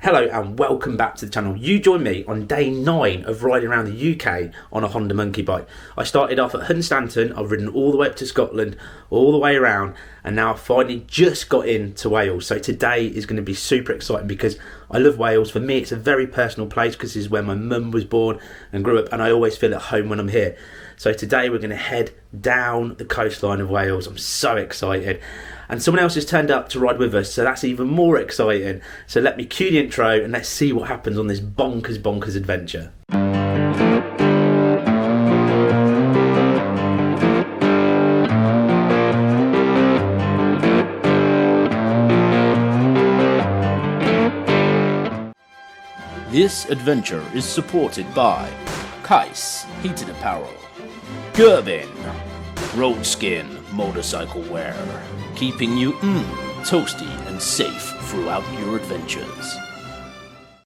Hello and welcome back to the channel. You join me on day 9 of riding around the UK on a Honda monkey bike. I started off at Hunstanton, I've ridden all the way up to Scotland, all the way around, and now I've finally just got into Wales. So today is going to be super exciting because I love Wales. For me it's a very personal place because this is where my mum was born and grew up, and I always feel at home when I'm here. So today we're going to head down the coastline of Wales. I'm so excited. And someone else has turned up to ride with us, so that's even more exciting. So let me cue the intro and let's see what happens on this bonkers adventure. This adventure is supported by Keis Heated Apparel, Gerbing, RoadSkin motorcycle wear, keeping you toasty and safe throughout your adventures.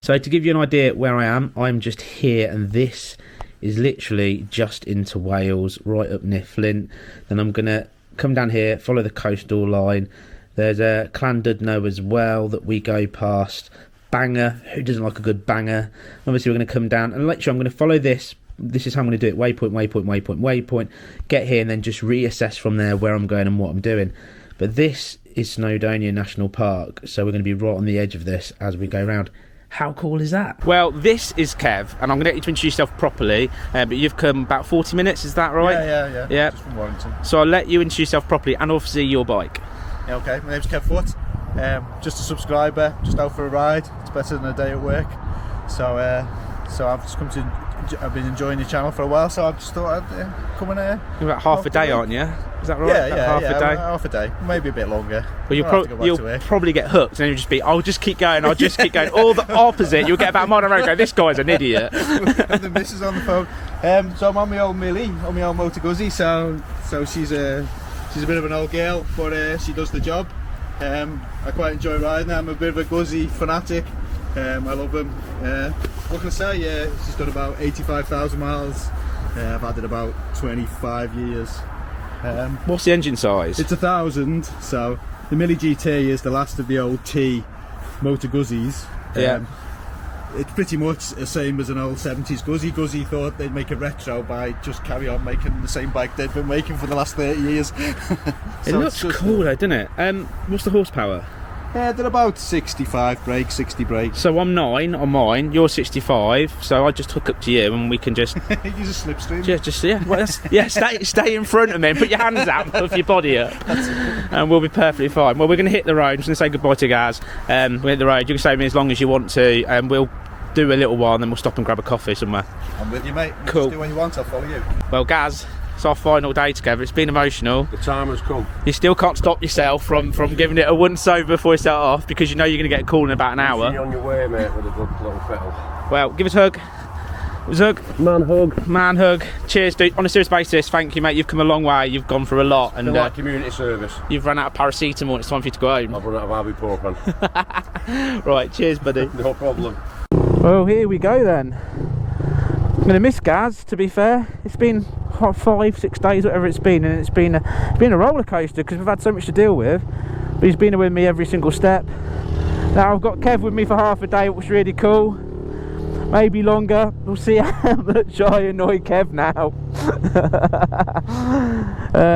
So to give you an idea where I am, I'm just here, and this is literally just into Wales, right up near Flint. Then I'm going to come down here, follow the coastal line. There's a Llandudno as well that we go past. Banger, who doesn't like a good banger? Obviously we're going to come down, and literally I'm going to follow this. This is how I'm going to do it. Waypoint, get here and then just reassess from there where I'm going and what I'm doing. But this is Snowdonia National Park, so we're going to be right on the edge of this as we go around. How cool is that? Well, this is Kev, and I'm going to get you to introduce yourself properly, but you've come about 40 minutes, is that right? Yeah. Just from Warrington. So I'll let you introduce yourself properly, and obviously your bike. Yeah, okay, my name's Kev Foot. Just a subscriber, just out for a ride. It's better than a day at work. So I've just come to... I've been enjoying your channel for a while, so I just thought I'd come in here. You're about half a day, aren't you? Is that right? Yeah, Half a day, maybe a bit longer. Well, you'll probably get hooked, and you'll just be, I'll just keep going. Or the opposite, you'll get about a mile on the road, go, this guy's an idiot. The missus on the phone. So I'm on my old Millie, on my old Motor Guzzi. So she's a bit of an old girl, but she does the job. I quite enjoy riding. I'm a bit of a Guzzi fanatic. I love them. What can I say? She's done about 85,000 miles. I've had it about 25 years. What's the engine size? It's 1,000. So the Millie GT is the last of the old T Motor Guzzis. Yeah. It's pretty much the same as an old 70s Guzzi. Guzzi thought they'd make a retro by just carry on making the same bike they've been making for the last 30 years. It looks cool though, doesn't it? What's the horsepower? Yeah, they're about 65 brakes, 60 brakes. So I'm 9 on mine, you're 65, so I just hook up to you and we can just... Use a slipstream. Stay in front of me and put your hands out of your body up. And we'll be perfectly fine. Well, we're going to hit the road. I'm just going to say goodbye to Gaz. We'll hit the road. You can stay with me as long as you want to, and we'll do a little while and then we'll stop and grab a coffee somewhere. I'm with you, mate. Cool. Just do what you want, I'll follow you. Well, Gaz, it's our final day together. It's been emotional. The time has come. You still can't stop yourself from giving it a once over before you start off, because you know you're going to get a call in about an hour. See you on your way, mate, with a good little fiddle. Well, give us a hug. Give us a hug. Man hug. Cheers, dude. On a serious basis, thank you, mate. You've come a long way. You've gone through a lot. And like community service. You've run out of paracetamol. It's time for you to go home. I've run out of ibuprofen. Right, cheers, buddy. No problem. Well, here we go then. I'm going to miss Gaz, to be fair. It's been 5-6 days, whatever it's been, and it's been a roller coaster because we've had so much to deal with. But he's been with me every single step. Now I've got Kev with me for half a day, which is really cool. Maybe longer. We'll see how much I annoy Kev now.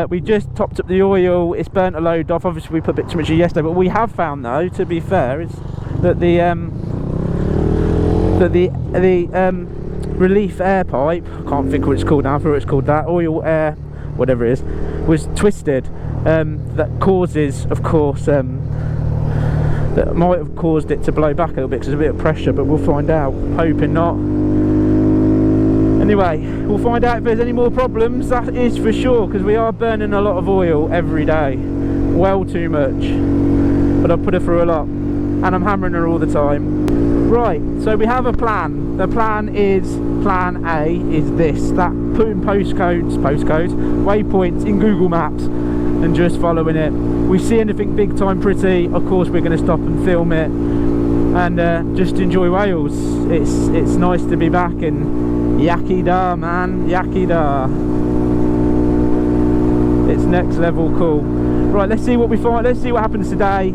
We just topped up the oil. It's burnt a load off. Obviously we put a bit too much in yesterday, but we have found though, to be fair, is that the relief air pipe, I can't think what it's called now, I thought it's called that, oil air, whatever it is, was twisted. That causes, of course, that might have caused it to blow back a little bit because there's a bit of pressure, but we'll find out. Hoping not. Anyway, we'll find out if there's any more problems, that is for sure, because we are burning a lot of oil every day. Well too much. But I've put her through a lot. And I'm hammering her all the time. Right, so we have a plan. The plan A is this, that putting postcodes, waypoints in Google Maps and just following it. We see anything big time pretty, of course we're going to stop and film it and just enjoy Wales. It's nice to be back in Yaki Da, man, Yaki Da. It's next level cool. Right, let's see what we find, let's see what happens today.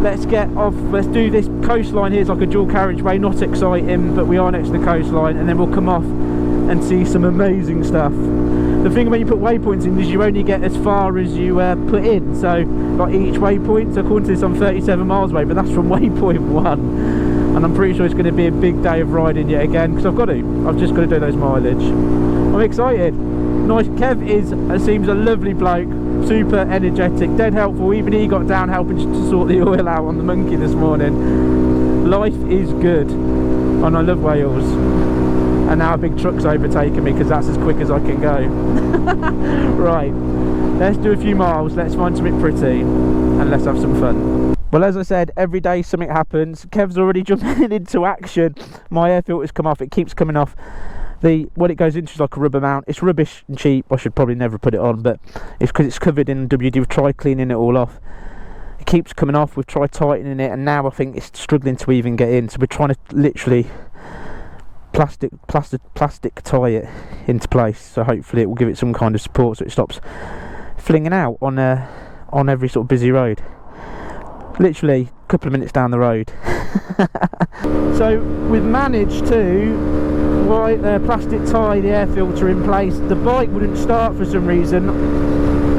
let's get off. Let's do this coastline here. It's like a dual carriageway, not exciting, but we are next to the coastline, and then we'll come off and see some amazing stuff. The thing when you put waypoints in is you only get as far as you put in. So like each waypoint, so according to this I'm 37 miles away, but that's from waypoint 1, and I'm pretty sure it's going to be a big day of riding yet again, because I've just got to do those mileage. I'm excited. Nice. Kev seems a lovely bloke, super energetic, dead helpful. Even he got down helping to sort the oil out on the monkey this morning. Life is good, and I love Wales. And now a big truck's overtaken me because that's as quick as I can go. Right, let's do a few miles, let's find something pretty, and let's have some fun. Well, as I said, every day something happens. Kev's already jumping into action. My air filter's come off, it keeps coming off. What it goes into is like a rubber mount. It's rubbish and cheap. I should probably never put it on, but it's because it's covered in WD. We've tried cleaning it all off. It keeps coming off. We've tried tightening it, and now I think it's struggling to even get in. So we're trying to literally plastic tie it into place. So hopefully it will give it some kind of support, so it stops flinging out on every sort of busy road. Literally a couple of minutes down the road. So we've managed to plastic tie the air filter in place. The bike wouldn't start for some reason.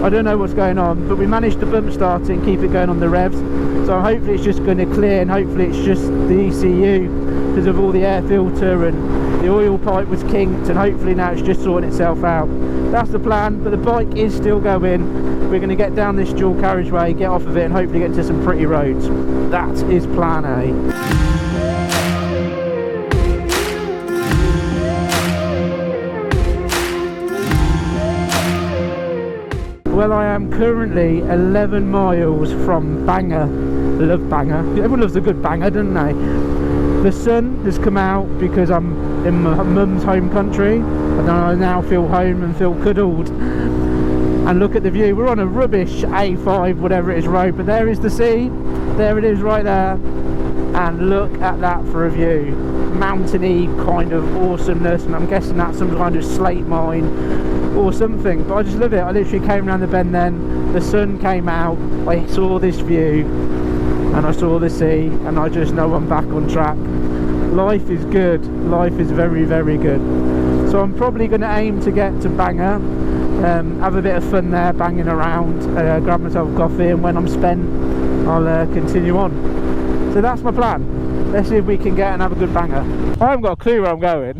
I don't know what's going on, but we managed to bump start it and keep it going on the revs. So hopefully it's just going to clear, and hopefully it's just the ECU because of all the air filter, and the oil pipe was kinked, and hopefully now it's just sorting itself out. That's the plan, but the bike is still going. We're going to get down this dual carriageway, get off of it, and hopefully get into some pretty roads. That is plan A. Well, I am currently 11 miles from Bangor. I love Bangor. Everyone loves a good banger, doesn't they? The sun has come out because I'm in my mum's home country, and I now feel home and feel cuddled. And look at the view. We're on a rubbish A5, whatever it is, road, but there is the sea. There it is right there. And look at that for a view. Mountainy kind of awesomeness, and I'm guessing that's some kind of slate mine or something, but I just love it. I literally came around the bend then, the sun came out, I saw this view, and I saw the sea, and I just know I'm back on track. Life is good. Life is very, very good. So I'm probably going to aim to get to Bangor, have a bit of fun there, banging around, grab myself a coffee, and when I'm spent, I'll continue on. So that's my plan. Let's see if we can get and have a good banger. I haven't got a clue where I'm going.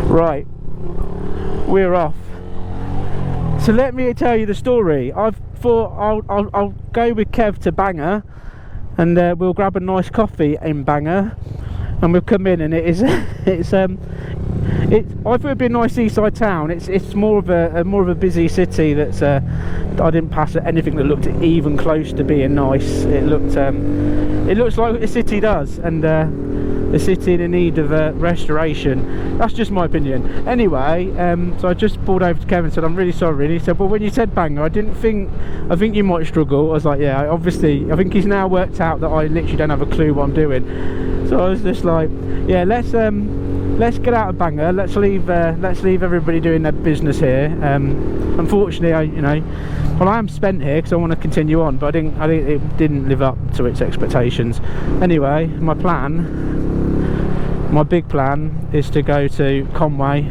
Right, we're off. So let me tell you the story. I've thought I'll go with Kev to Bangor, and we'll grab a nice coffee in Bangor, and we'll come in, and I thought it'd be a nice seaside town. It's more of a busy city. That's I didn't pass anything that looked even close to being nice. It looks like a city does, and a city in need of restoration. That's just my opinion. Anyway, so I just pulled over to Kevin and said I'm really sorry, and he said, well, when you said Bangor, I think you might struggle. I was like, yeah, obviously. I think he's now worked out that I literally don't have a clue what I'm doing. So I was just like, yeah, let's get out of Bangor. Let's leave everybody doing their business here. Unfortunately, I am spent here because I want to continue on, but it didn't live up to its expectations. Anyway, my big plan is to go to Conway.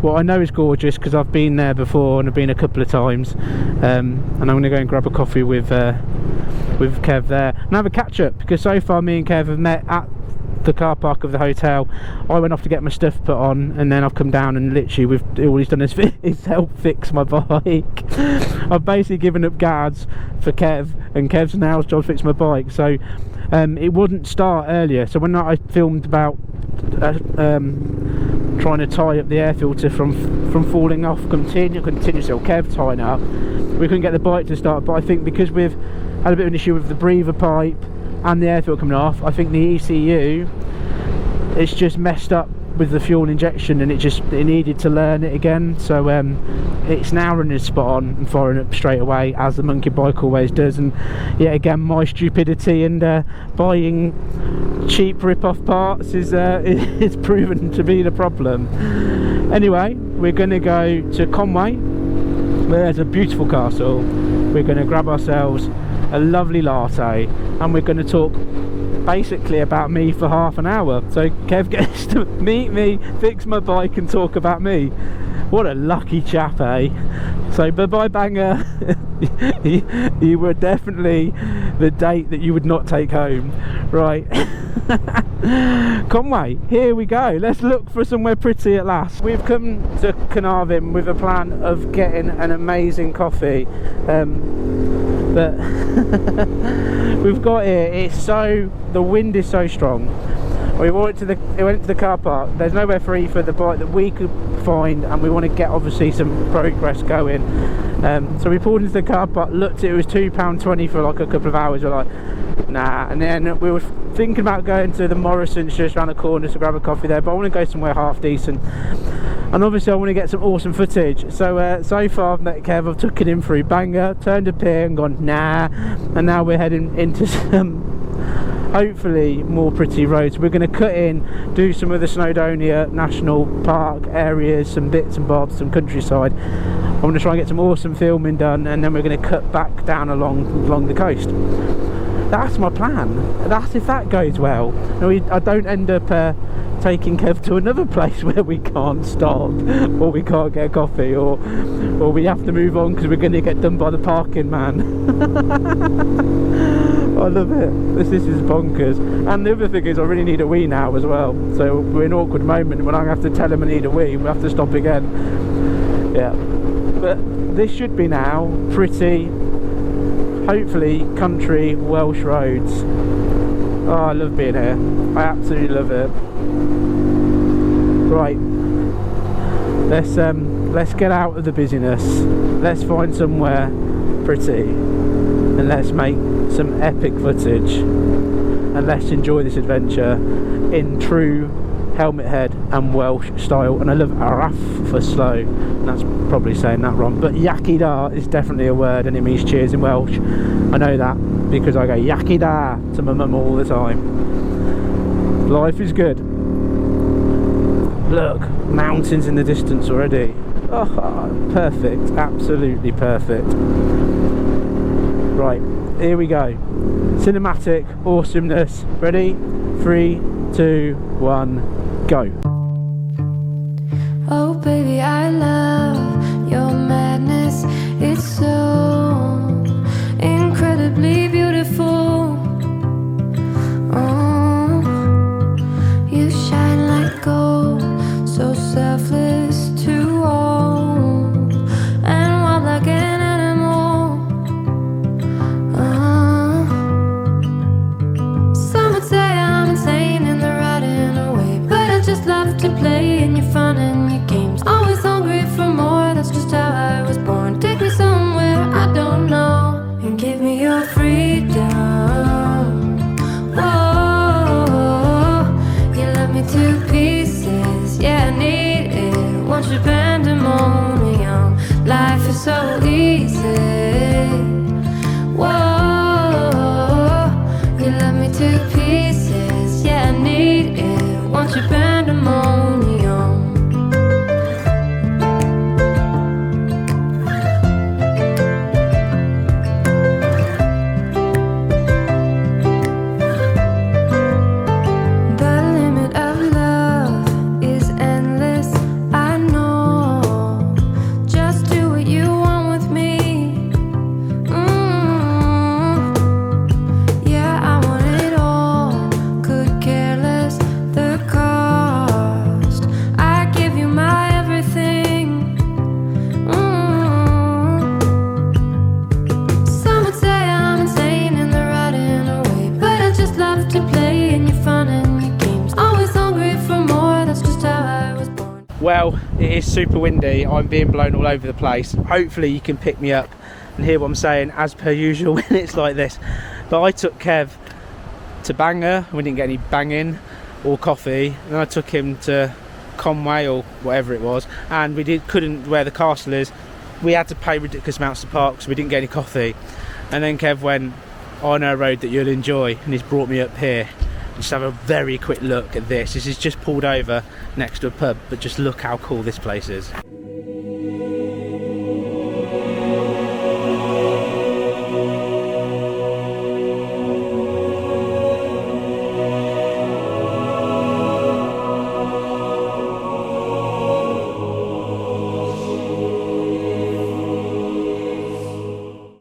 What I know is gorgeous because I've been there before, and I've been a couple of times, and I'm going to go and grab a coffee with Kev there and have a catch up, because so far me and Kev have met at the car park of the hotel. I went off to get my stuff put on, and then I've come down, and literally all he's done is help fix my bike. I've basically given up guards for Kev, and Kev's now job to fix my bike. So it wouldn't start earlier, so when I filmed about trying to tie up the air filter from falling off continuously, so Kev tying it up, we couldn't get the bike to start. But I think because we've had a bit of an issue with the breather pipe and the air filter coming off, I think the ECU, it's just messed up with the fuel injection, and it needed to learn it again. So it's now running spot on and firing up straight away, as the monkey bike always does. And yet again, my stupidity and buying cheap rip-off parts is proven to be the problem. Anyway, we're going to go to Conway, where there's a beautiful castle, we're going to grab ourselves a lovely latte, and we're going to talk basically about me for half an hour. So Kev gets to meet me, fix my bike and talk about me. What a lucky chap, eh? So bye bye banger. You were definitely the date that you would not take home, right? Conway, here we go. Let's look for somewhere pretty at last. We've come to Carnarvon with a plan of getting an amazing coffee, but we've got here, the wind is so strong. We went to the car park. There's nowhere free for the bike that we could find, and we want to get obviously some progress going. So we pulled into the car park, looked, it was £2.20 for like a couple of hours. We're like, nah. And then we were thinking about going to the Morrison's just around the corner to grab a coffee there, but I want to go somewhere half decent, and obviously I want to get some awesome footage. So so far I've met Kev, I've took it in through Bangor, turned up here and gone nah, and now we're heading into some hopefully more pretty roads. We're going to cut in, do some of the Snowdonia National Park areas, some bits and bobs, some countryside. I'm going to try and get some awesome filming done, and then we're going to cut back down along the coast. That's my plan. That's if that goes well. I don't end up taking Kev to another place where we can't stop, or we can't get a coffee, or we have to move on because we're going to get done by the parking man. I love it. This is bonkers. And the other thing is, I really need a wee now as well. So we're in an awkward moment when I have to tell him I need a wee, and we have to stop again. Yeah. But this should be now pretty, hopefully, country Welsh roads. Oh, I love being here. I absolutely love it. Right. Let's get out of the busyness. Let's find somewhere pretty, and let's make some epic footage, and let's enjoy this adventure in true helmet head and Welsh style. And I love araf for slow, and that's probably saying that wrong, but yaki da is definitely a word, and it means cheers in Welsh. I know that because I go yaki da to my mum all the time. Life is good. Look, mountains in the distance already. Oh, perfect, absolutely perfect. Right, here we go. Cinematic awesomeness. Ready? 3, 2, 1, go. Oh baby, I love your madness. It's so incredibly beautiful. Oh, you shine like gold, so selfless to all, and wild like an animal. Some would say I'm insane in the right in a way, but I just love to play in your fun and your games. Always hungry for more, that's just how I was born. Take me somewhere I don't know, and give me your freedom. Whoa, you love me to pieces, yeah, I need it. Want your pandemonium, life is so easy. Whoa, you love me to pieces, yeah, I need it. Want your pandemonium. The limit of love is endless, I know. Just do what you want with me. Yeah, I want it all. Could care less the cost. I give you my everything. Some would say I'm insane in the right in a way, but I just love to play in your fun and your games. Always hungry for more, that's just how I was born. Well, it is super windy. I'm being blown all over the place. Hopefully you can pick me up and hear what I'm saying as per usual when it's like this. But I took Kev to Bangor, we didn't get any banging or coffee, and I took him to Conway or whatever it was, and we couldn't where the castle is. We had to pay ridiculous amounts to park, so we didn't get any coffee. And then Kev went on a road that you'll enjoy, and he's brought me up here. Just have a very quick look at this. This is just pulled over next to a pub, but just look how cool this place is.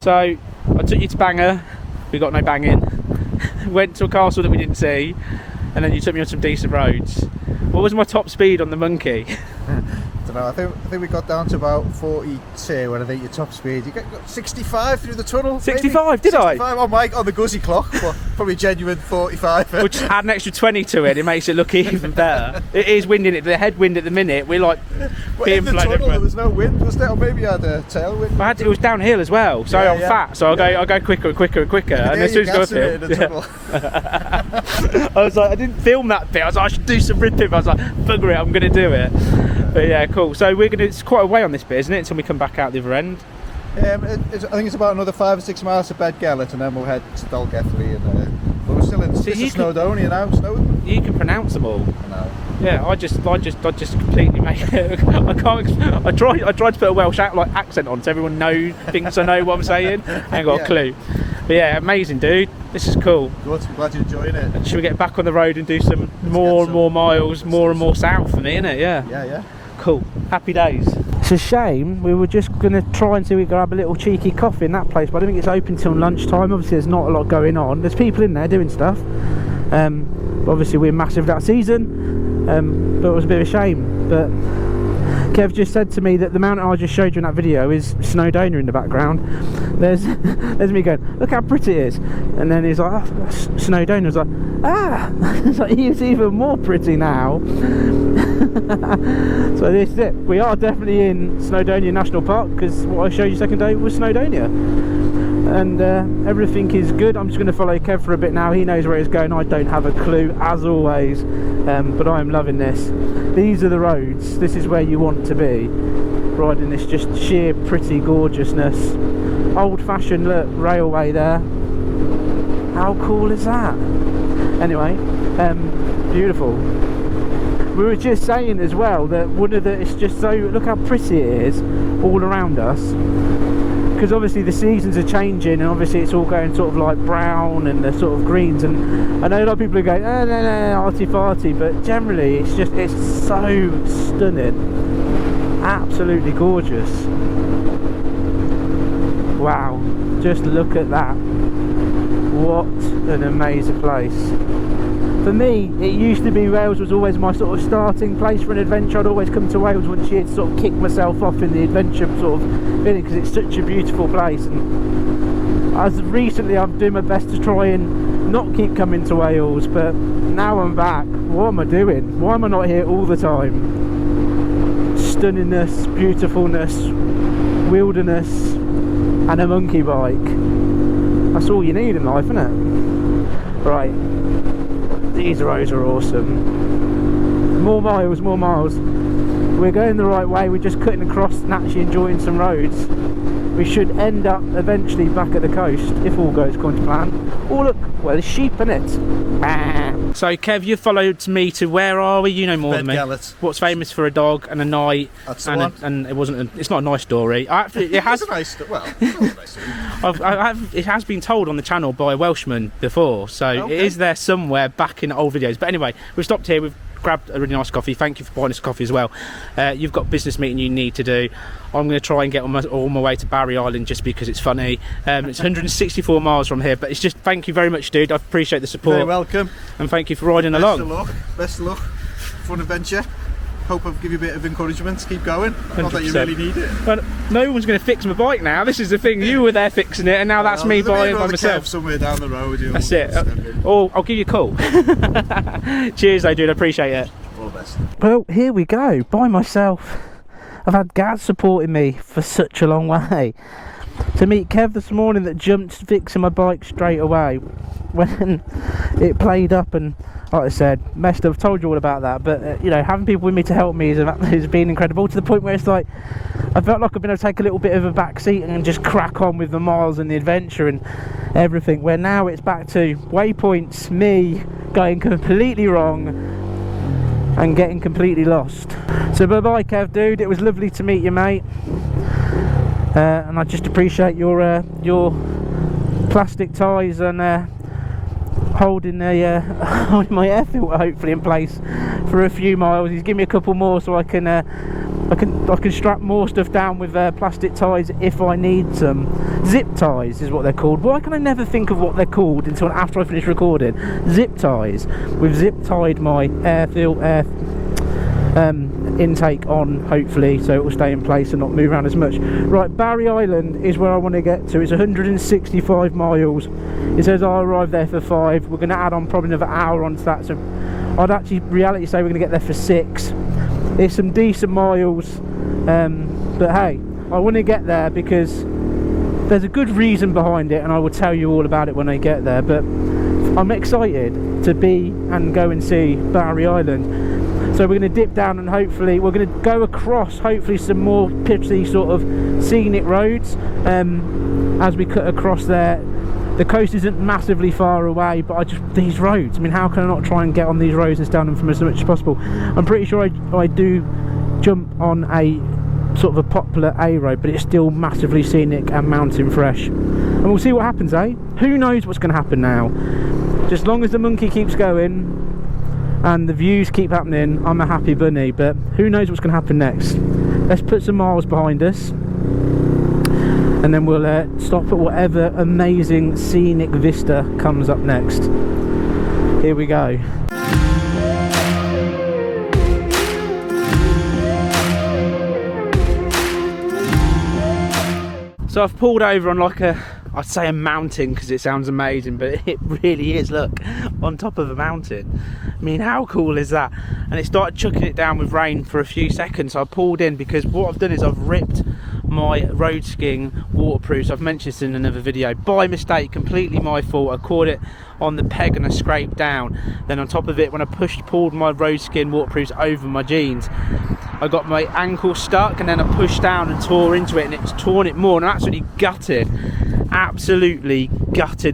So I took you to Bangor, we got no banging. Went to a castle that we didn't see, and then you took me on some decent roads. What was my top speed on the Monkey? I don't know, I think we got down to about 42, and I think your top speed, you got 65 through the tunnel. 65, maybe? did I? 65 on the Guzzy clock, but probably genuine 45. We'll just add an extra 20 to it, it makes it look even better. It is winding it, the headwind at the minute, we're like in the tunnel there was no wind, was there? Or maybe you had a tailwind? It was downhill as well, so I'm fat, so I'll go quicker and quicker and quicker, and as soon as I go up here, I was like, I didn't film that bit, I was like, I should do some ripping, I was like, bugger it, I'm going to do it. But yeah, cool. So it's quite a way on this bit, isn't it, until we come back out the other end? I think it's about another 5 or 6 miles to Bikelife, and then we'll head to Dalgethley, and but we're still in Snowdonia now. Snowdonia. You can pronounce them all. No. Yeah, I just completely make it. I can't. I tried to put a Welsh accent on, so everyone thinks I know what I'm saying. I ain't got a clue. But yeah, amazing, dude. This is cool. Good. I'm glad you're enjoying it. Should we get back on the road and do some more and more miles, more and more south for me, innit? Yeah. Yeah. Cool. Happy days. It's a shame. We were just going to try and see if we could grab a little cheeky coffee in that place, but I don't think it's open till lunchtime. Obviously, there's not a lot going on. There's people in there doing stuff. But obviously, we're massive that season. But it was a bit of a shame. But Kev just said to me that the mountain I just showed you in that video is Snowdonia in the background. There's me going, look how pretty it is. And then he's like, oh, that's Snowdonia. I was like, ah! It's like, it's even more pretty now. So this is it. We are definitely in Snowdonia National Park, because what I showed you second day was Snowdonia. And everything is good. I'm just going to follow Kev for a bit now. He knows where he's going. I don't have a clue, as always. But I am loving this. These are the roads. This is where you want to be, riding this just sheer pretty gorgeousness. Old-fashioned look, railway there. How cool is that? Anyway, beautiful. We were just saying as well that it's just so, look how pretty it is all around us. Because obviously the seasons are changing, and obviously it's all going sort of like brown and the sort of greens, and I know a lot of people are going, oh, no, arty farty, but generally it's so stunning, absolutely gorgeous. Wow, just look at that. What an amazing place. For me, it used to be Wales was always my sort of starting place for an adventure. I'd always come to Wales once a year to sort of kick myself off in the adventure sort of feeling, because it's such a beautiful place. And as recently I'm doing my best to try and not keep coming to Wales, but now I'm back. What am I doing? Why am I not here all the time? Stunningness, beautifulness, wilderness, and a monkey bike. That's all you need in life, isn't it? Right. These roads are awesome. More miles. We're going the right way. We're just cutting across and actually enjoying some roads. We should end up eventually back at the coast if all goes according to plan. Oh look, well, there's sheep in it. So Kev, you followed me to, where are we? You know more than me. What's famous for a dog and a night? That's the one. And it's not a nice story. It has. It's a nice story. Well, it's not a nice story. It has been told on the channel by a Welshman before, so it is there somewhere back in old videos. But anyway, we've stopped here. We've grabbed a really nice coffee. Thank you for buying us coffee as well. You've got a business meeting you need to do. I'm going to try and get on my way to Barry Island just because it's funny. It's 164 miles from here, but it's just, thank you very much, dude. I appreciate the support. You're welcome. And thank you for riding along. Best of luck. Fun adventure. Hope I've given you a bit of encouragement to keep going. 100%. Not that you really need it. But no one's going to fix my bike now. This is the thing. You were there fixing it, and now that's me buying by myself. Somewhere down the road. That's it. I'll give you a call. Cheers, though, dude. I appreciate it. All the best. Well, here we go. By myself. I've had Gaz supporting me for such a long way. To meet Kev this morning that jumped fixing my bike straight away when it played up, and like I said, messed up. I've told you all about that, but you know, having people with me to help me has been incredible, to the point where it's like I felt like I've been able to take a little bit of a back seat and just crack on with the miles and the adventure and everything, where now it's back to waypoints, me going completely wrong and getting completely lost. So bye bye Kev, dude. It was lovely to meet you, mate. And I just appreciate your plastic ties and holding my air filter hopefully in place for a few miles. He's given me a couple more so I can I can strap more stuff down with plastic ties if I need some. Zip ties is what they're called. Why can I never think of what they're called until after I finish recording? Zip ties. We've zip tied my air intake on, hopefully, so it will stay in place and not move around as much. Right, Barry Island is where I want to get to. It's 165 miles. It says I'll arrive there for 5. We're going to add on probably another hour onto that, so I'd actually reality say we're going to get there for 6. It's some decent miles, but hey, I want to get there because there's a good reason behind it, and I will tell you all about it when I get there. But I'm excited to be and go and see Barry Island. So we're going to dip down and hopefully we're going to go across hopefully some more pitchy sort of scenic roads as we cut across there. The coast isn't massively far away, but these roads, I mean, how can I not try and get on these roads and stay on them for as much as possible? I'm pretty sure I do jump on a sort of a popular A road, but it's still massively scenic and mountain fresh. And we'll see what happens, eh? Who knows what's going to happen now? Just as long as the monkey keeps going and the views keep happening, I'm a happy bunny. But who knows what's going to happen next? Let's put some miles behind us, and then we'll stop at whatever amazing scenic vista comes up next. Here we go. So I've pulled over on like I'd say a mountain because it sounds amazing, but it really is, look, on top of a mountain. I mean, how cool is that? And it started chucking it down with rain for a few seconds, so I pulled in because what I've done is I've ripped my RoadSkin waterproofs. I've mentioned this in another video by mistake, completely my fault. I caught it on the peg and I scraped down. Then on top of it, when I pulled my RoadSkin waterproofs over my jeans, I got my ankle stuck, and then I pushed down and tore into it, and it's torn it more, and I'm absolutely gutted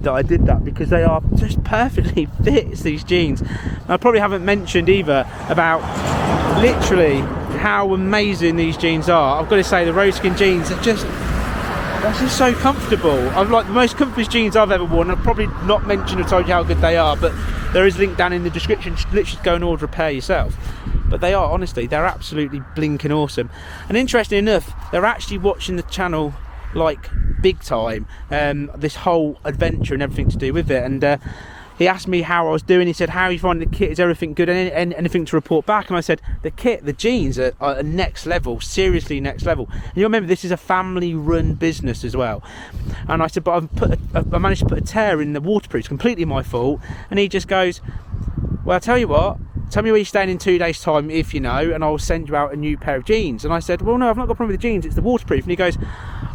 that I did that, because they are just perfectly fits, these jeans. And I probably haven't mentioned either about literally how amazing these jeans are. I've got to say, the RoadSkin jeans are just so comfortable. I'm like the most comfiest jeans I've ever worn. I've probably not mentioned or told you how good they are, but there is a link down in the description. Just literally go and order a pair yourself. But they are, honestly, they're absolutely blinking awesome. And interesting enough, they're actually watching the channel like big time, this whole adventure and everything to do with it. And he asked me how I was doing. He said, how are you finding the kit? Is everything good? And anything to report back? And I said, the kit, the jeans are next level, seriously next level. And you remember, this is a family run business as well. And I said, but I managed to put a tear in the waterproofs, completely my fault. And he just goes, well, I'll tell you what, tell me where you're staying in 2 days time, if you know, and I'll send you out a new pair of jeans. And I said, well, no, I've not got a problem with the jeans, it's the waterproof. And he goes,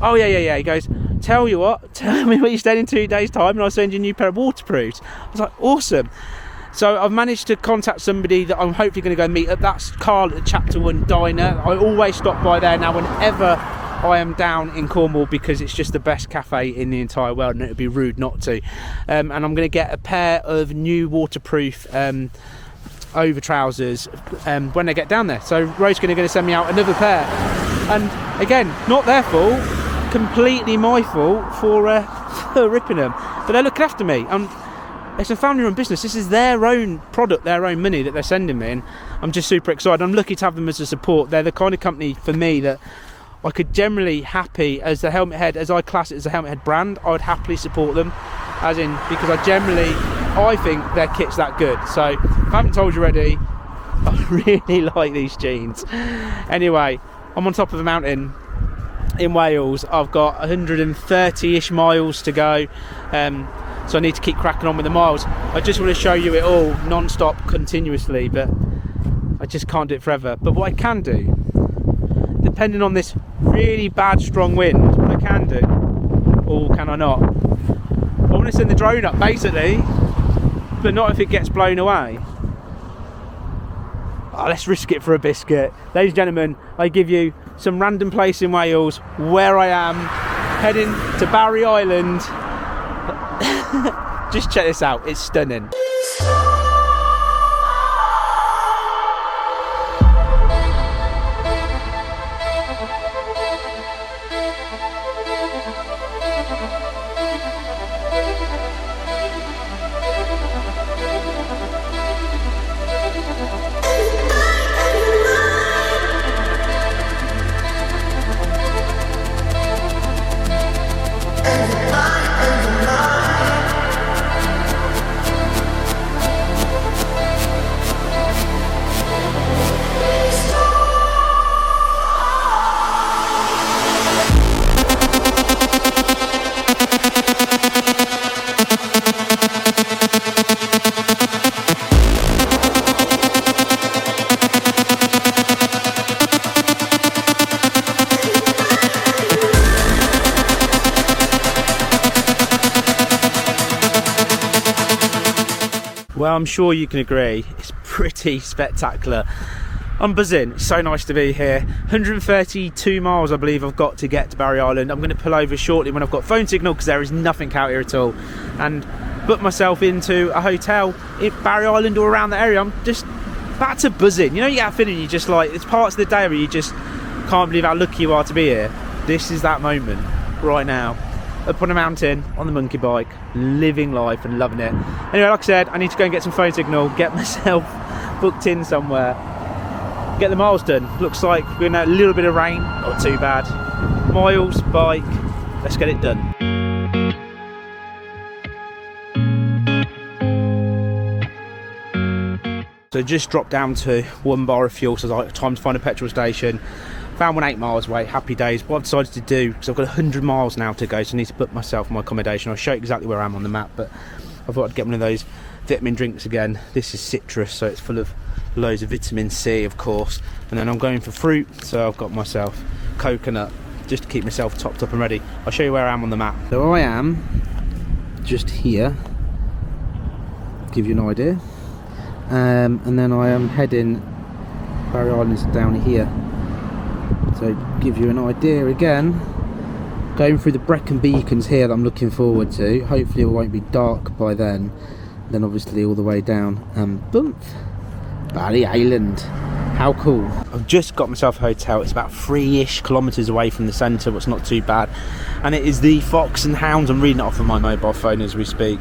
oh yeah. He goes, tell you what, tell me where you're staying in 2 days time, and I'll send you a new pair of waterproofs. I was like, awesome. So I've managed to contact somebody that I'm hopefully going to go meet up. That's Carl at the Chapter 1 Diner. I always stop by there now whenever I am down in Cornwall, because it's just the best cafe in the entire world, and it would be rude not to. And I'm going to get a pair of new waterproof over trousers when they get down there. So RoadSkin are going to send me out another pair, and again, not their fault, completely my fault for ripping them, but they're looking after me. It's a family run business. This is their own product, their own money that they're sending me, and I'm just super excited. I'm lucky to have them as a support. They're the kind of company for me that I could generally happy, as the Helmet Head, as I class it as a Helmet Head brand, I would happily support them, as in, because I think their kit's that good. So if I haven't told you already, I really like these jeans. Anyway, I'm on top of a mountain in Wales. I've got 130-ish miles to go, so I need to keep cracking on with the miles. I just want to show you it all non-stop, continuously, but I just can't do it forever. But what I can do, depending on this really bad strong wind, what I can do, or can I not, I want to send the drone up basically, but not if it gets blown away. Oh, let's risk it for a biscuit. Ladies and gentlemen, I give you some random place in Wales where I am heading to Barry Island. Just check this out, it's stunning. Well, I'm sure you can agree, it's pretty spectacular. I'm buzzing, it's so nice to be here. 132 miles I believe I've got to get to Barry Island. I'm going to pull over shortly when I've got phone signal, because there is nothing out here at all, and book myself into a hotel in Barry Island or around the area. I'm just back to buzzing. You know, you get a feeling you just like, it's parts of the day where you just can't believe how lucky you are to be here. This is that moment right now. Up on a mountain, on the monkey bike, living life and loving it. Anyway, like I said, I need to go and get some phone signal, get myself booked in somewhere, get the miles done. Looks like we're in a little bit of rain, not too bad. Miles, bike, let's get it done. So just dropped down to 1 bar of fuel, so it's like time to find a petrol station. Found one 8 miles away, happy days. What I've decided to do, because I've got 100 miles now to go, so I need to book myself my accommodation. I'll show you exactly where I am on the map, but I thought I'd get one of those vitamin drinks again. This is citrus, so it's full of loads of vitamin C, of course. And then I'm going for fruit, so I've got myself coconut, just to keep myself topped up and ready. I'll show you where I am on the map. So I am just here, give you an idea. And then I am heading, Barry Island's down here. So give you an idea again, going through the Brecon beacons here that I'm looking forward to. Hopefully it won't be dark by then. Then obviously all the way down and boom, Barry Island. How cool. I've just got myself a hotel. It's about 3-ish kilometres away from the centre, but it's not too bad. And it is the Fox and Hounds. I'm reading it off of my mobile phone as we speak.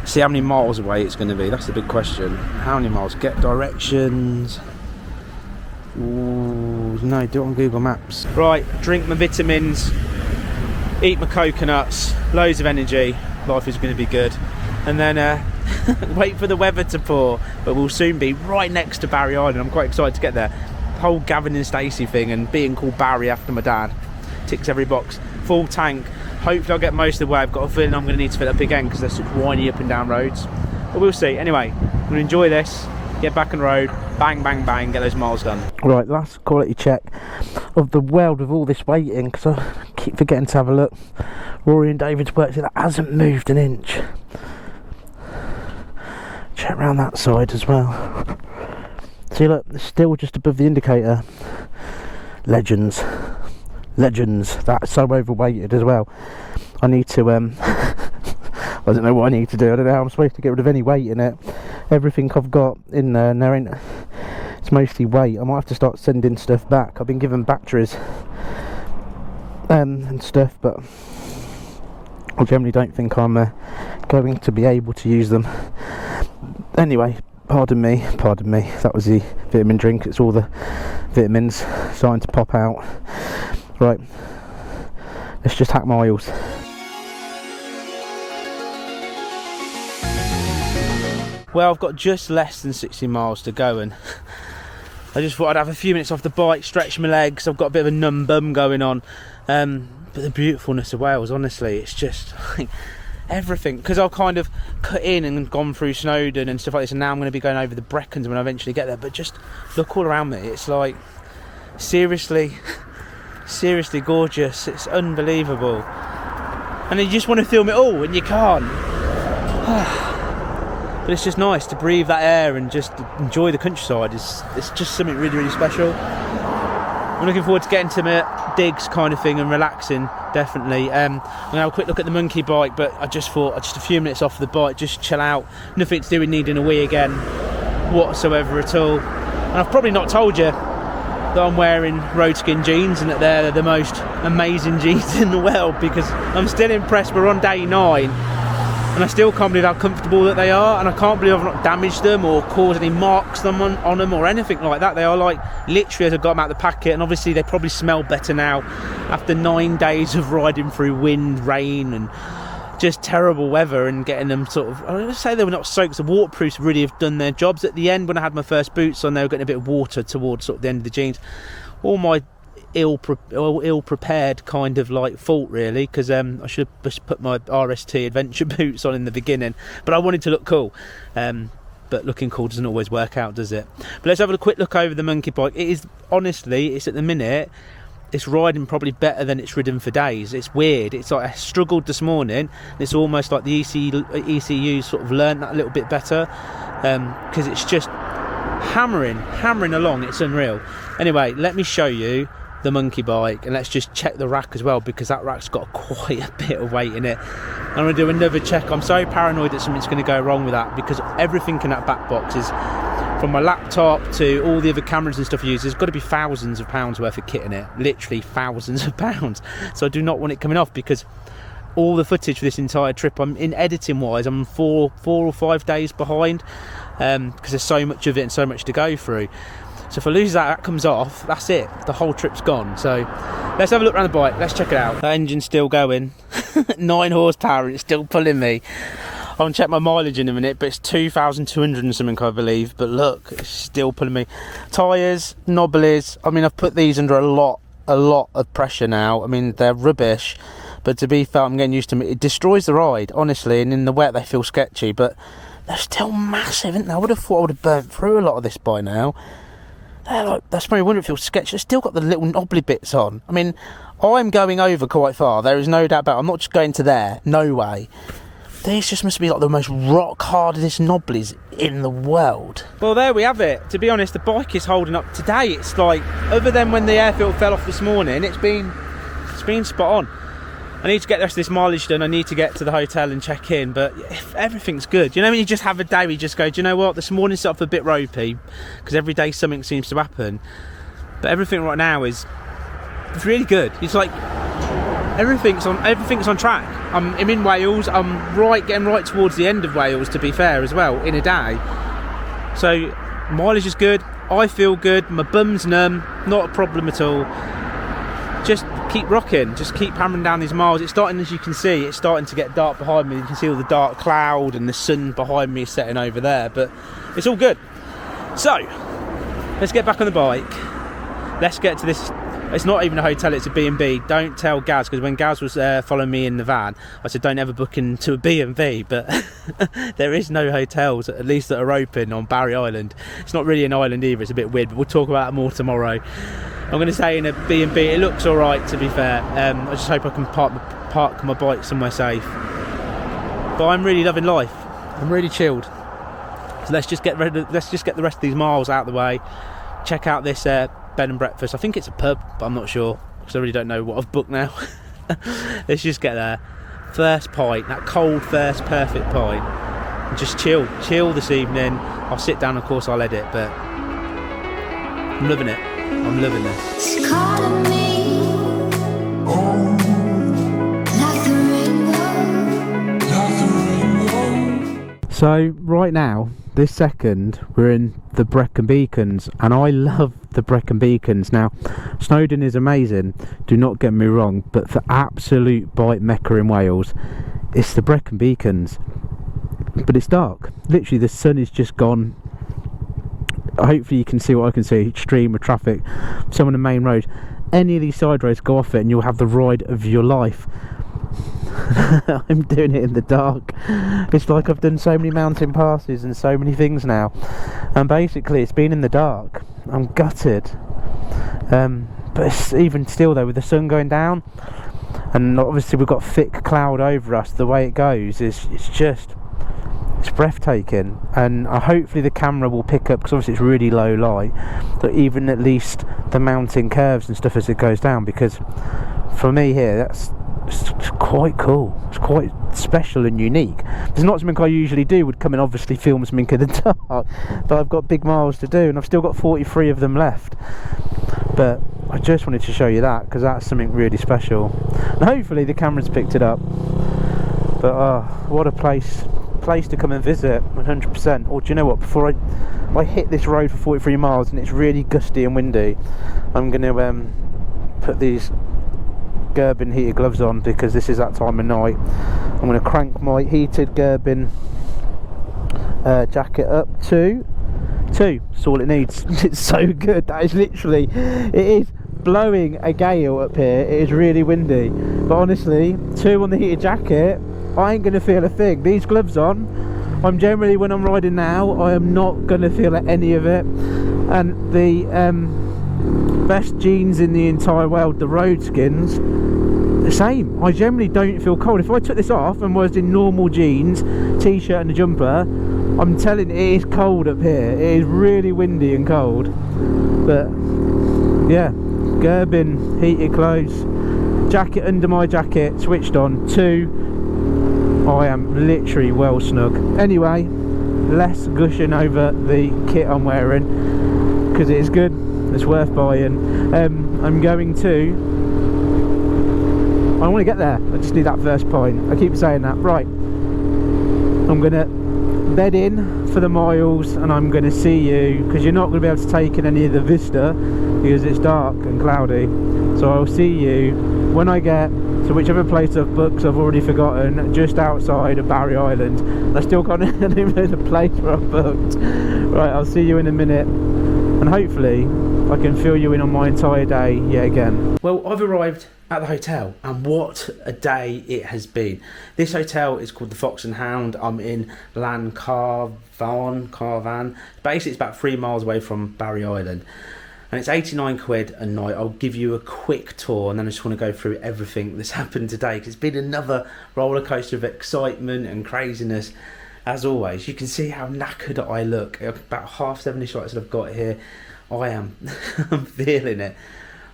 See how many miles away it's going to be. That's the big question. How many miles? Get directions. Ooh, no, do it on Google Maps. Right, drink my vitamins, eat my coconuts, loads of energy. Life is going to be good. And then wait for the weather to pour. But we'll soon be right next to Barry Island. I'm quite excited to get there. The whole Gavin and Stacey thing and being called Barry after my dad ticks every box. Full tank. Hopefully I'll get most of the way. I've got a feeling I'm going to need to fill up again because they're such windy up and down roads. But we'll see. Anyway, I'm going to enjoy this, get back on the road, bang, bang, bang, get those miles done. Right, last quality check of the weld with all this waiting, because I keep forgetting to have a look. Rory and David's worked it, that hasn't moved an inch. Check around that side as well. See, look, it's still just above the indicator. Legends. Legends. That's so overweighted as well. I need to I don't know what I need to do. I don't know how I'm supposed to get rid of any weight in it. Everything I've got in there, it's mostly weight. I might have to start sending stuff back. I've been given batteries and stuff, but I generally don't think I'm going to be able to use them. Anyway, pardon me, that was the vitamin drink. It's all the vitamins starting to pop out. Right, let's just hack miles. Well, I've got just less than 60 miles to go, and I just thought I'd have a few minutes off the bike, stretch my legs. I've got a bit of a numb bum going on, but the beautifulness of Wales, honestly, it's just like everything, because I've kind of cut in and gone through Snowdon and stuff like this, and now I'm going to be going over the Brecons when I eventually get there. But just look all around me, it's like seriously gorgeous. It's unbelievable, and you just want to film it all and you can't. But it's just nice to breathe that air and just enjoy the countryside. It's just something really, really special. I'm looking forward to getting to my digs kind of thing and relaxing, definitely. I'm going to have a quick look at the monkey bike, but I just thought just a few minutes off the bike, just chill out. Nothing to do with needing a wee again whatsoever at all. And I've probably not told you that I'm wearing RoadSkin jeans and that they're the most amazing jeans in the world, because I'm still impressed. We're on day 9 and I still can't believe how comfortable that they are, and I can't believe I've not damaged them or caused any marks on them or anything like that. They are like literally as I got them out of the packet, and obviously they probably smell better now after 9 days of riding through wind, rain and just terrible weather, and getting them sort of, I would say they were not soaked. The waterproofs really have done their jobs. At the end when I had my first boots on, they were getting a bit of water towards sort of the end of the jeans. All my ill-prepared kind of like fault really, because I should have just put my RST adventure boots on in the beginning, but I wanted to look cool. But looking cool doesn't always work out, does it? But let's have a quick look over the monkey bike. It is, honestly, it's at the minute, it's riding probably better than it's ridden for days. It's weird. It's like I struggled this morning. It's almost like the ECU sort of learnt that a little bit better. because it's just hammering along. It's unreal. Anyway, let me show you the monkey bike, and let's just check the rack as well, because that rack's got quite a bit of weight in it. I'm going to do another check. I'm so paranoid that something's going to go wrong with that, because everything in that back box is, from my laptop to all the other cameras and stuff I use, there's got to be thousands of pounds worth of kit in it, literally thousands of pounds. So I do not want it coming off, because all the footage for this entire trip, I'm in editing wise, I'm 4 or 5 days behind, because there's so much of it and so much to go through. So if I lose that comes off, that's it, the whole trip's gone. So let's have a look around the bike, let's check it out. The engine's still going, 9 horsepower, and it's still pulling me. I won't check my mileage in a minute, but it's 2,200 and something, I believe. But look, it's still pulling me. Tyres, knobblies, I mean, I've put these under a lot of pressure now. I mean, they're rubbish, but to be fair, I'm getting used to them. It destroys the ride, honestly, and in the wet they feel sketchy, but they're still massive, aren't they? I would have thought I would have burnt through a lot of this by now. They're like, that's probably wouldn't feel sketchy. They've still got the little knobbly bits on. I mean, I'm going over quite far, there is no doubt about it. I'm not just going to there, no way. These just must be like the most rock hardest knobblies in the world. Well, there we have it. To be honest, the bike is holding up today. It's like, other than when the air filter fell off this morning, it's been spot on. I need to get the rest of this mileage done. I need to get to the hotel and check in, but if everything's good. You know, when you just have a day where you just go, do you know what, this morning started off a bit ropey, because every day something seems to happen, but everything right now it's really good. It's like everything's on track. I'm in Wales. I'm getting right towards the end of Wales, to be fair, as well, in a day. So mileage is good. I feel good. My bum's numb. Not a problem at all. Just keep rocking. Just keep hammering down these miles. It's starting, as you can see, it's starting to get dark behind me. You can see all the dark cloud, and the sun behind me is setting over there. But it's all good. So let's get back on the bike. Let's get to this. It's not even a hotel, it's a B&B. Don't tell Gaz, because when Gaz was following me in the van, I said don't ever book into a B&B, but there is no hotels, at least that are open on Barry Island. It's not really an island either, it's a bit weird, but we'll talk about it more tomorrow. I'm going to say in a B&B, it looks alright, to be fair. I just hope I can park my bike somewhere safe. But I'm really loving life. I'm really chilled. So let's just get the rest of these miles out of the way. Check out this bed and breakfast. I think it's a pub, but I'm not sure, because I really don't know what I've booked now. Let's just get there. First pint, that cold first perfect pint, and just chill this evening. I'll sit down, of course I'll edit, but I'm loving it. I'm loving this. She's calling me like the rainbow. So right now, this second, we're in the Brecon Beacons, and I love the Brecon Beacons. Now, Snowdon is amazing, do not get me wrong, but for absolute bike mecca in Wales, it's the Brecon Beacons. But it's dark. Literally, the sun is just gone. Hopefully you can see what I can see. Xtreme with traffic. Some on the main road. Any of these side roads, go off it and you'll have the ride of your life. I'm doing it in the dark. It's like I've done so many mountain passes and so many things now, and basically it's been in the dark. I'm gutted, but it's, even still though, with the sun going down, and obviously we've got thick cloud over us, the way it goes is it's breathtaking. And hopefully the camera will pick up, because obviously it's really low light, but even at least the mountain curves and stuff as it goes down, because for me here, it's quite cool. It's quite special and unique. It's not something I usually do, would come and obviously film something in the dark, but I've got big miles to do, and I've still got 43 of them left. But I just wanted to show you that, because that's something really special, and hopefully the camera's picked it up. But what a place to come and visit, 100%. Or do you know what, before I hit this road for 43 miles and it's really gusty and windy, I'm going to put these Gerbing heated gloves on, because this is that time of night. I'm going to crank my heated Gerbing jacket up to 2. That's all it needs. It's so good. That is literally, it is blowing a gale up here. It is really windy, but honestly, 2 on the heated jacket, I ain't going to feel a thing. These gloves on, I'm generally, when I'm riding now, I am not going to feel any of it. And the best jeans in the entire world, the RoadSkins, the same. I generally don't feel cold. If I took this off and was in normal jeans, t-shirt and a jumper, I'm telling you, it is cold up here. It is really windy and cold. But yeah, Gerbing, heated clothes, jacket under my jacket, switched on. 2, I am literally well snug. Anyway, less gushing over the kit I'm wearing, because it is good, it's worth buying. I'm going to, I want to get there, I just need that first point. I keep saying that. Right, I'm going to bed in for the miles, and I'm going to see you, because you're not going to be able to take in any of the vista because it's dark and cloudy. So I'll see you when I get to whichever place I've booked. I've already forgotten, just outside of Barry Island. I still can't even know the place where I've booked. Right, I'll see you in a minute, and hopefully I can fill you in on my entire day yet again. Well, I've arrived at the hotel, and what a day it has been. This hotel is called the Fox and Hound. I'm in Carvan. Basically, it's about 3 miles away from Barry Island, and it's 89 quid a night. I'll give you a quick tour, and then I just want to go through everything that's happened today, because it's been another roller coaster of excitement and craziness. As always, you can see how knackered I look. About 7:30 lights that I've got here. I am I'm feeling it,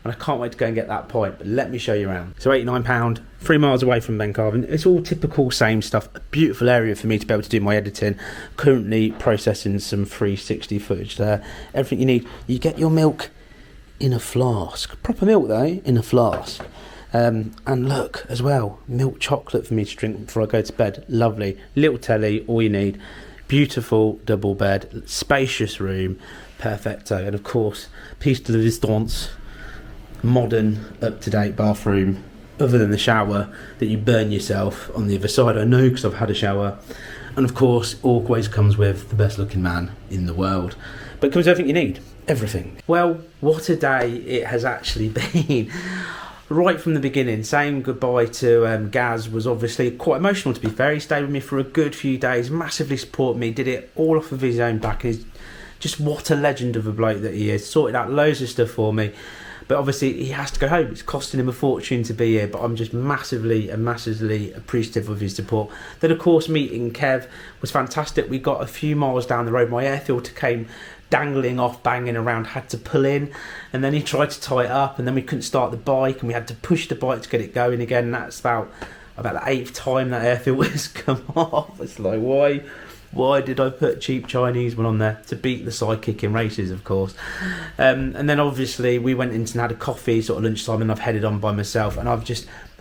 and I can't wait to go and get that point. But let me show you around. So £89, 3 miles away from Bencarvan. It's all typical same stuff. A beautiful area for me to be able to do my editing. Currently processing some 360 footage there. Everything you need. You get your milk in a flask. Proper milk though, in a flask. And look as well, milk chocolate for me to drink before I go to bed. Lovely. Little telly, all you need. Beautiful double bed, spacious room, perfecto. And of course, piece de resistance, modern, up-to-date bathroom, other than the shower that you burn yourself on the other side. I know, because I've had a shower. And of course, always comes with the best looking man in the world. But it comes with everything you need. Everything. Well, what a day it has actually been. Right from the beginning, saying goodbye to Gaz was obviously quite emotional, to be fair. He stayed with me for a good few days, massively supported me, did it all off of his own back, and he's just what a legend of a bloke that he is. Sorted out loads of stuff for me, but obviously he has to go home. It's costing him a fortune to be here, but I'm just massively appreciative of his support. Then of course meeting Kev was fantastic. We got a few miles down the road, my air filter came dangling off, banging around, had to pull in, and then he tried to tie it up, and then we couldn't start the bike, and we had to push the bike to get it going again. And that's about the 8th time that air filter's come off. It's like, why did I put cheap Chinese one on there? To beat the sidekick in races, of course. And then obviously we went in and had a coffee sort of lunchtime, and I've headed on by myself, and I've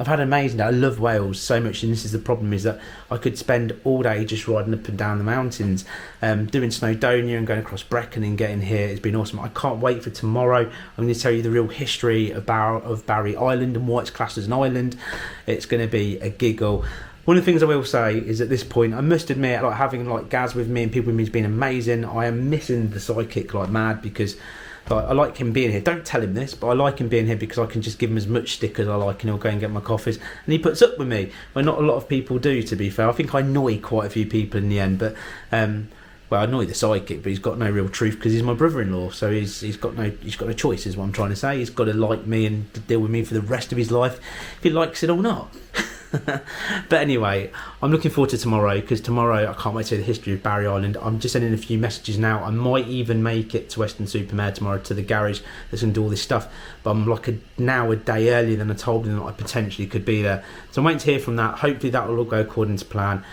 had an amazing day. I love Wales so much, and this is the problem, is that I could spend all day just riding up and down the mountains, doing Snowdonia and going across Brecon and getting here. It's been awesome. I can't wait for tomorrow. I'm going to tell you the real history of Barry Island and why it's classed as an island. It's going to be a giggle. One of the things I will say is, at this point, I must admit, like having like Gaz with me and people with me has been amazing. I am missing the sidekick like mad, because I like him being here. Don't tell him this, but I like him being here because I can just give him as much stick as I like, and he'll go and get my coffees, and he puts up with me, where not a lot of people do, to be fair. I think I annoy quite a few people in the end, but well, I annoy the sidekick, but he's got no real truth, because he's my brother-in-law, so he's got no choice, is what I'm trying to say. He's got to like me and deal with me for the rest of his life, if he likes it or not. But anyway, I'm looking forward to tomorrow, because tomorrow I can't wait to see the history of Barry Island. I'm just sending a few messages now. I might even make it to Weston-super-Mare tomorrow, to the garage that's going to do all this stuff, but I'm like a day earlier than I told them that I potentially could be there. So I'm waiting to hear from that. Hopefully that will all go according to plan.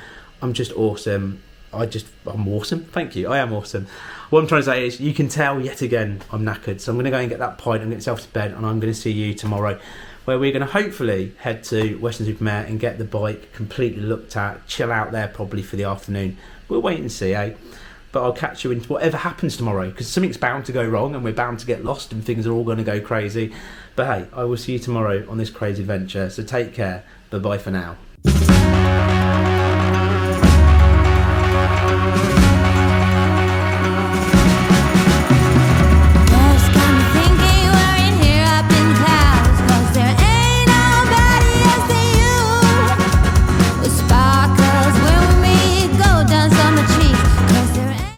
I'm just awesome. I'm awesome. Thank you. I am awesome. What I'm trying to say is, you can tell yet again I'm knackered, so I'm going to go and get that pint and get myself to bed, and I'm going to see you tomorrow, where we're going to hopefully head to Weston-super-Mare and get the bike completely looked at, chill out there probably for the afternoon. We'll wait and see, eh? But I'll catch you into whatever happens tomorrow, because something's bound to go wrong, and we're bound to get lost, and things are all going to go crazy. But hey, I will see you tomorrow on this crazy adventure, so take care. Bye-bye for now.